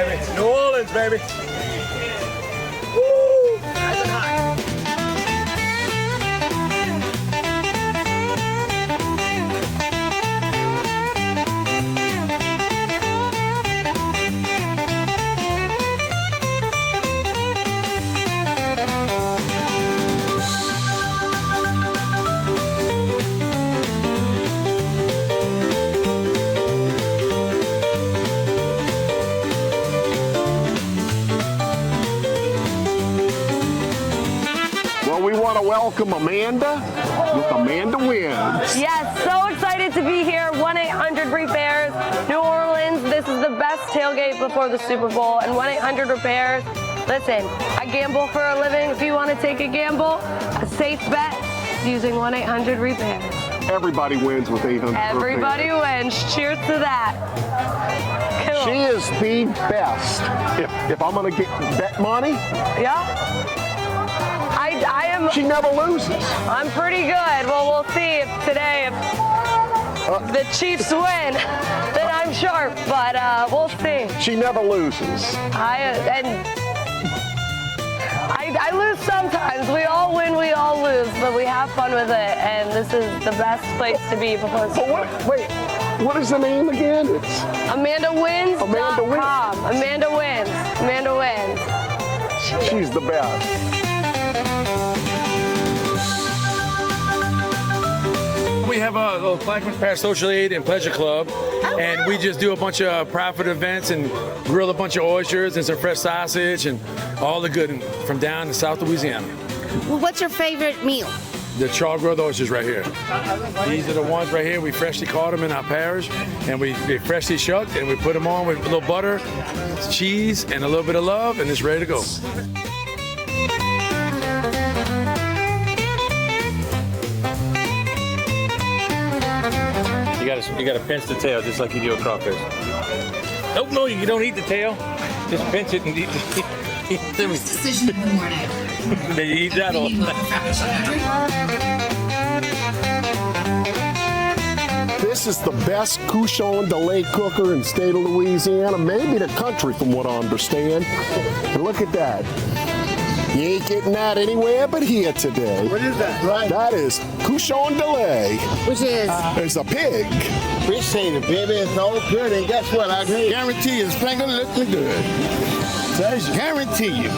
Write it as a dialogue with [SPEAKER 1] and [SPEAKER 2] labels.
[SPEAKER 1] baby. New Orleans, baby. Woo! Nice and hot.
[SPEAKER 2] We want to welcome Amanda with Amanda Wins.
[SPEAKER 3] Yes, so excited to be here. 1-800-REPAIRS, New Orleans. This is the best tailgate before the Super Bowl. And 1-800-REPAIRS, listen, I gamble for a living. If you want to take a gamble, a safe bet is using 1-800-REPAIRS.
[SPEAKER 2] Everybody wins with 800.
[SPEAKER 3] Everybody wins. Cheers to that. Cool.
[SPEAKER 2] She is the best. If I'm going to get bet money,
[SPEAKER 3] Yeah? I am.
[SPEAKER 2] she never loses.
[SPEAKER 3] I'm pretty good. Well, we'll see if today, if the Chiefs win, then I'm sharp. But we'll see.
[SPEAKER 2] She never loses.
[SPEAKER 3] I lose sometimes. We all win, we all lose, but we have fun with it, and this is the best place to be before.
[SPEAKER 2] Wait, what is the name again? It's
[SPEAKER 3] AmandaWins.com.
[SPEAKER 2] Amanda Wins.
[SPEAKER 3] Amanda Wins. Amanda Wins.
[SPEAKER 2] She's the best.
[SPEAKER 1] We have a little Blackman Pass Social Aid and Pleasure Club, and we just do a bunch of profit events and grill a bunch of oysters and some fresh sausage and all the good from down in South Louisiana.
[SPEAKER 4] Well, what's your favorite meal?
[SPEAKER 1] The char-grilled oysters right here. These are the ones right here. We freshly caught them in our parish, and they freshly shucked, and we put them on with a little butter, cheese, and a little bit of love, and it's ready to go. You gotta pinch the tail just like you do a crawfish. Nope, no, you don't eat the tail. Just pinch it and eat the
[SPEAKER 5] First decision of the morning.
[SPEAKER 1] They eat that all.
[SPEAKER 2] This is the best Couchon de lait cooker in the state of Louisiana, maybe the country from what I understand. And look at that. You ain't getting that anywhere but here today.
[SPEAKER 6] What is that? Right.
[SPEAKER 2] That is Couchon de lait.
[SPEAKER 4] Which is?
[SPEAKER 2] It's a pig.
[SPEAKER 6] Appreciate it, baby. It's all good. And guess what? I guarantee you, it's gonna look good. Guarantee you.